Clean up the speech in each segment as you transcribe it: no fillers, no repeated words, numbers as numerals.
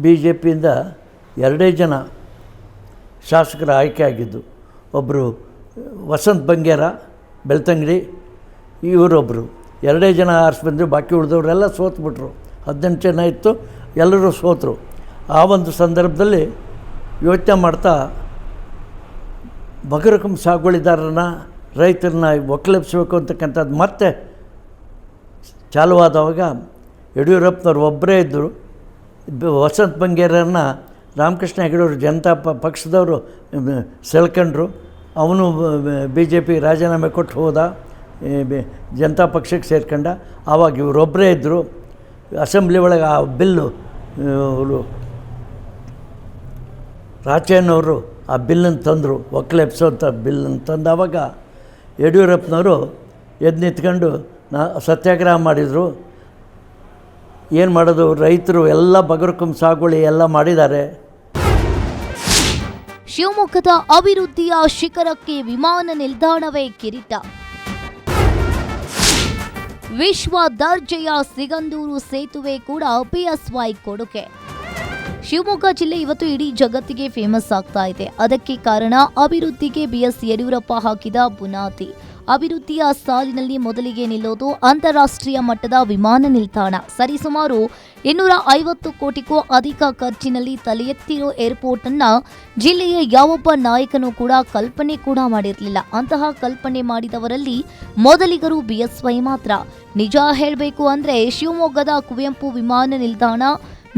B J ಪಿಯಿಂದ 2 ಜನ ಶಾಸಕರ ಆಯ್ಕೆ ಆಗಿದ್ದು. ಒಬ್ಬರು ವಸಂತ್ ಬಂಗೇರ ಬೆಳ್ತಂಗಡಿ, ಇವರೊಬ್ಬರು 2 ಜನ ಆರಿಸಿ ಬಂದರು. ಬಾಕಿ ಉಳಿದವರೆಲ್ಲ ಸೋತ್ಬಿಟ್ರು. 18 ಜನ ಇತ್ತು, ಎಲ್ಲರೂ ಸೋತರು. ಆ ಒಂದು ಸಂದರ್ಭದಲ್ಲಿ ಯೋಚನೆ ಮಾಡ್ತಾ ಬಗರಕಂ ಸಾಗುವಳಿದಾರರನ್ನ, ರೈತರನ್ನ ಒಕ್ಕಲೆಬ್ಸಬೇಕು ಅಂತಕ್ಕಂಥದ್ದು ಮತ್ತೆ ಚಾಲುವಾದವಾಗ ಯಡಿಯೂರಪ್ಪನವ್ರು ಒಬ್ಬರೇ ಇದ್ದರು. ವಸಂತ್ ಬಂಗೇರನ್ನ ರಾಮಕೃಷ್ಣ ಹೆಗಡೆಯವರು ಜನತಾ ಪಕ್ಷದವರು ಸೆಳ್ಕೊಂಡ್ರು. ಅವನು ಬಿ ಜೆ ಪಿ ರಾಜೀನಾಮೆ ಕೊಟ್ಟು ಹೋದ, ಜನತಾ ಪಕ್ಷಕ್ಕೆ ಸೇರ್ಕೊಂಡ. ಆವಾಗ ಇವರೊಬ್ಬರೇ ಇದ್ದರು. ಅಸೆಂಬ್ಲಿ ಒಳಗೆ ಆ ಬಿಲ್ಲು ರಾಚಯ್ಯನವರು ಆ ಬಿಲ್ಲನ್ನು ತಂದರು, ಒಕ್ಕಲೆಬ್ಸೋಂಥ ಬಿಲ್ಲನ್ನು ತಂದು. ಆವಾಗ ಯಡಿಯೂರಪ್ಪನವರು ಎದ್ದು ನಿಂತ್ಕೊಂಡು ಸತ್ಯಾಗ್ರಹ ಮಾಡಿದರು. ಏನು ಮಾಡೋದು, ರೈತರು ಎಲ್ಲ ಬಗರಕಂ ಸಾಗುವಳಿ ಎಲ್ಲ ಮಾಡಿದ್ದಾರೆ. ಶಿವಮೊಗ್ಗದ ಅಭಿವೃದ್ಧಿಯ ಶಿಖರಕ್ಕೆ ವಿಮಾನ ನಿಲ್ದಾಣವೇ ಕಿರೀಟ. ವಿಶ್ವ ದರ್ಜೆಯ ಸಿಗಂದೂರು ಸೇತುವೆ ಕೂಡ ಬಿಎಸ್ವೈ ಕೊಡುಗೆ. ಶಿವಮೊಗ್ಗ ಜಿಲ್ಲೆ ಇವತ್ತು ಇಡೀ ಜಗತ್ತಿಗೆ ಫೇಮಸ್ ಆಗ್ತಾ ಇದೆ. ಅದಕ್ಕೆ ಕಾರಣ ಅಭಿವೃದ್ಧಿಗೆ ಬಿಎಸ್ ಯಡಿಯೂರಪ್ಪ ಹಾಕಿದ ಬುನಾದಿ. ಅಭಿವೃದ್ಧಿಯ ಸಾಲಿನಲ್ಲಿ ಮೊದಲಿಗೆ ನಿಲ್ಲೋದು ಅಂತಾರಾಷ್ಟ್ರೀಯ ಮಟ್ಟದ ವಿಮಾನ ನಿಲ್ದಾಣ. ಸರಿಸುಮಾರು 250 ಕೋಟಿಗೂ ಅಧಿಕ ಖರ್ಚಿನಲ್ಲಿ ತಲೆ ಎತ್ತಿರೋ ಏರ್ಪೋರ್ಟ್ ಅನ್ನ ಜಿಲ್ಲೆಯ ಯಾವೊಬ್ಬ ನಾಯಕನೂ ಕೂಡ ಕಲ್ಪನೆ ಕೂಡ ಮಾಡಿರಲಿಲ್ಲ. ಅಂತಹ ಕಲ್ಪನೆ ಮಾಡಿದವರಲ್ಲಿ ಮೊದಲಿಗರು ಬಿಎಸ್ವೈ ಮಾತ್ರ. ನಿಜ ಹೇಳಬೇಕು ಅಂದ್ರೆ ಶಿವಮೊಗ್ಗದ ಕುವೆಂಪು ವಿಮಾನ ನಿಲ್ದಾಣ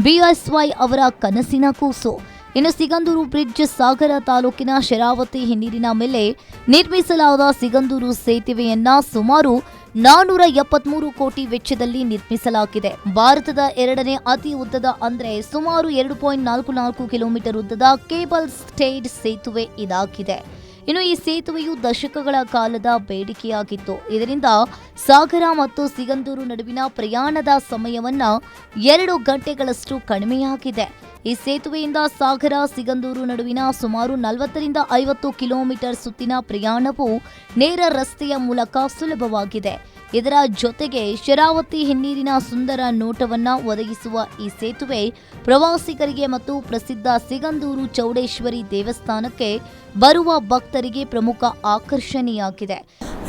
ಬಿಎಸ್ವೈ ಅವರ ಕನಸಿನ ಕೂಸು. ಇನ್ನು ಸಿಗಂದೂರು ಬ್ರಿಡ್ಜ್ ಸಾಗರ ತಾಲೂಕಿನ ಶರಾವತಿ ಹಿನ್ನೀರಿನ ಮೇಲೆ ನಿರ್ಮಿಸಲಾದ ಸಿಗಂದೂರು ಸೇತುವೆಯನ್ನ ಸುಮಾರು 473 ಕೋಟಿ ವೆಚ್ಚದಲ್ಲಿ ನಿರ್ಮಿಸಲಾಗಿದೆ. ಭಾರತದ 2ನೇ ಅತಿ ಉದ್ದದ ಅಂದ್ರೆ ಸುಮಾರು 2.44 ಕಿಲೋಮೀಟರ್ ಉದ್ದದ ಕೇಬಲ್ ಸ್ಟೇಡ್ ಸೇತುವೆ ಇದಾಗಿದೆ. ಇನ್ನು ಈ ಸೇತುವೆಯು ದಶಕಗಳ ಕಾಲದ ಬೇಡಿಕೆಯಾಗಿತ್ತು. ಇದರಿಂದ ಸಾಗರ ಮತ್ತು ಸಿಗಂದೂರು ನಡುವಿನ ಪ್ರಯಾಣದ ಸಮಯವನ್ನ 2 ಗಂಟೆಗಳಷ್ಟು ಕಡಿಮೆಯಾಗಿದೆ. ಈ ಸೇತುವೆಯಿಂದ ಸಾಗರ ಸಿಗಂದೂರು ನಡುವಿನ ಸುಮಾರು 40ರಿಂದ 50 ಕಿಲೋಮೀಟರ್ ಸುತ್ತಿನ ಪ್ರಯಾಣವು ನೇರ ರಸ್ತೆಯ ಮೂಲಕ ಸುಲಭವಾಗಿದೆ. ಇದರ ಜೊತೆಗೆ ಶರಾವತಿ ಹಿನ್ನೀರಿನ ಸುಂದರ ನೋಟವನ್ನ ಒದಗಿಸುವ ಈ ಸೇತುವೆ ಪ್ರವಾಸಿಗರಿಗೆ ಮತ್ತು ಪ್ರಸಿದ್ಧ ಸಿಗಂದೂರು ಚೌಡೇಶ್ವರಿ ದೇವಸ್ಥಾನಕ್ಕೆ ಬರುವ ಭಕ್ತರಿಗೆ ಪ್ರಮುಖ ಆಕರ್ಷಣೆಯಾಗಿದೆ.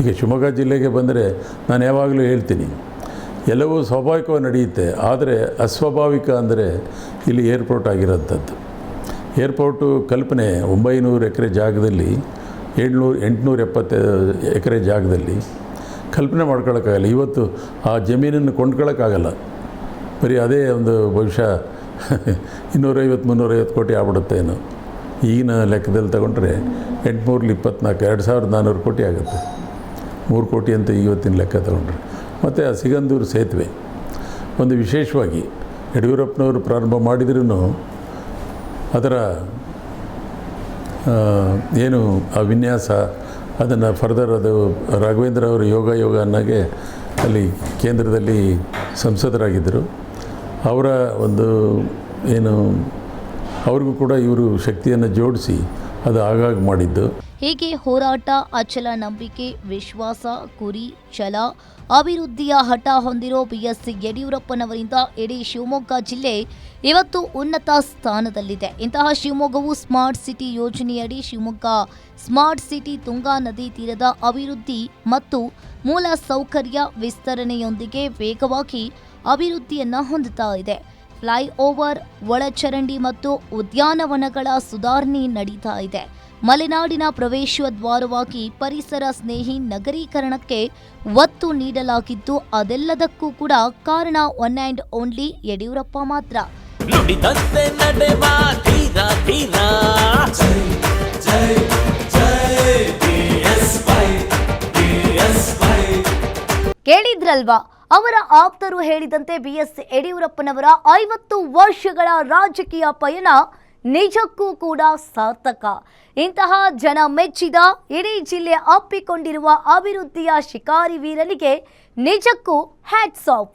ಈಗ ಶಿವಮೊಗ್ಗ ಜಿಲ್ಲೆಗೆ ಬಂದರೆ ನಾನು ಯಾವಾಗಲೂ ಹೇಳ್ತೀನಿ, ಎಲ್ಲವೂ ಸ್ವಾಭಾವಿಕವಾಗಿ ನಡೆಯುತ್ತೆ. ಆದರೆ ಅಸ್ವಾಭಾವಿಕ ಅಂದರೆ ಇಲ್ಲಿ ಏರ್ಪೋರ್ಟ್ ಆಗಿರೋಂಥದ್ದು. ಏರ್ಪೋರ್ಟು ಕಲ್ಪನೆ 900 ಎಕರೆ ಜಾಗದಲ್ಲಿ 870 ಎಕರೆ ಜಾಗದಲ್ಲಿ ಕಲ್ಪನೆ ಮಾಡ್ಕೊಳ್ಳೋಕ್ಕಾಗಲ್ಲ. ಇವತ್ತು ಆ ಜಮೀನನ್ನು ಕೊಂಡ್ಕೊಳ್ಳೋಕ್ಕಾಗಲ್ಲ. ಬರೀ ಅದೇ ಒಂದು ಬಹುಶಃ 250-350 ಕೋಟಿ ಆಗ್ಬಿಡುತ್ತೇನೋ. ಈಗಿನ ಲೆಕ್ಕದಲ್ಲಿ ತಗೊಂಡ್ರೆ 824 2400 ಕೋಟಿ ಆಗುತ್ತೆ. 3 ಕೋಟಿ ಅಂತ ಇವತ್ತಿನ ಲೆಕ್ಕ ತಗೊಂಡ್ರೆ. ಮತ್ತು ಆ ಸಿಗಂದೂರು ಸೇತುವೆ ಒಂದು ವಿಶೇಷವಾಗಿ ಯಡಿಯೂರಪ್ಪನವರು ಪ್ರಾರಂಭ ಮಾಡಿದ್ರೂ ಅದರ ಏನು ಆ ವಿನ್ಯಾಸ ಅದನ್ನು ಫರ್ದರ್ ಅದು ರಾಘವೇಂದ್ರ ಅವರು ಯೋಗ ಅನ್ನೋಗೆ ಅಲ್ಲಿ ಕೇಂದ್ರದಲ್ಲಿ ಸಂಸದರಾಗಿದ್ದರು. ಅವರ ಒಂದು ಏನು ಅವ್ರಿಗೂ ಕೂಡ ಇವರು ಶಕ್ತಿಯನ್ನು ಜೋಡಿಸಿ ಅದು ಆಗಾಗ ಮಾಡಿದ್ದು. ಹೀಗೆ ಹೋರಾಟ, ಅಚಲ ನಂಬಿಕೆ, ವಿಶ್ವಾಸ, ಗುರಿ, ಛಲ, ಅಭಿವೃದ್ಧಿಯ ಹಠ ಹೊಂದಿರೋ ಬಿಎಸ್ ಯಡಿಯೂರಪ್ಪನವರಿಂದ ಇಡೀ ಶಿವಮೊಗ್ಗ ಜಿಲ್ಲೆ ಇವತ್ತು ಉನ್ನತ ಸ್ಥಾನದಲ್ಲಿದೆ. ಇಂತಹ ಶಿವಮೊಗ್ಗವು ಸ್ಮಾರ್ಟ್ ಸಿಟಿ ಯೋಜನೆಯಡಿ ಶಿವಮೊಗ್ಗ ಸ್ಮಾರ್ಟ್ ಸಿಟಿ ತುಂಗಾ ನದಿ ತೀರದ ಅಭಿವೃದ್ಧಿ ಮತ್ತು ಮೂಲ ಸೌಕರ್ಯ ವಿಸ್ತರಣೆಯೊಂದಿಗೆ ವೇಗವಾಗಿ ಅಭಿವೃದ್ಧಿಯನ್ನ ಹೊಂದುತ್ತಾ ಇದೆ. ಫ್ಲೈಓವರ್, ಒಳಚರಂಡಿ ಮತ್ತು ಉದ್ಯಾನವನಗಳ ಸುಧಾರಣೆ ನಡೀತಾ ಇದೆ. ಮಲೆನಾಡಿನ ಪ್ರವೇಶ ದ್ವಾರವಾಗಿ ಪರಿಸರ ಸ್ನೇಹಿ ನಗರೀಕರಣಕ್ಕೆ ಒತ್ತು ನೀಡಲಾಗಿದ್ದು, ಅದೆಲ್ಲದಕ್ಕೂ ಕೂಡ ಕಾರಣ ಒನ್ ಆ್ಯಂಡ್ ಓನ್ಲಿ ಯಡಿಯೂರಪ್ಪ ಮಾತ್ರ. ಕೇಳಿದ್ರಲ್ವಾ, ಅವರ ಆಪ್ತರು ಹೇಳಿದಂತೆ ಬಿಎಸ್ ಯಡಿಯೂರಪ್ಪನವರ 50 ವರ್ಷಗಳ ರಾಜಕೀಯ ಪಯಣ ನಿಜಕ್ಕೂ ಕೂಡ ಸಾರ್ಥಕ. ಇಂತಹ ಜನ ಮೆಚ್ಚಿದ, ಇಡೀ ಜಿಲ್ಲೆ ಅಪ್ಪಿಕೊಂಡಿರುವ ಅಭಿವೃದ್ಧಿಯ ಶಿಕಾರಿ ವೀರನಿಗೆ ನಿಜಕ್ಕೂ ಹ್ಯಾಟ್ಸ್ ಆಫ್.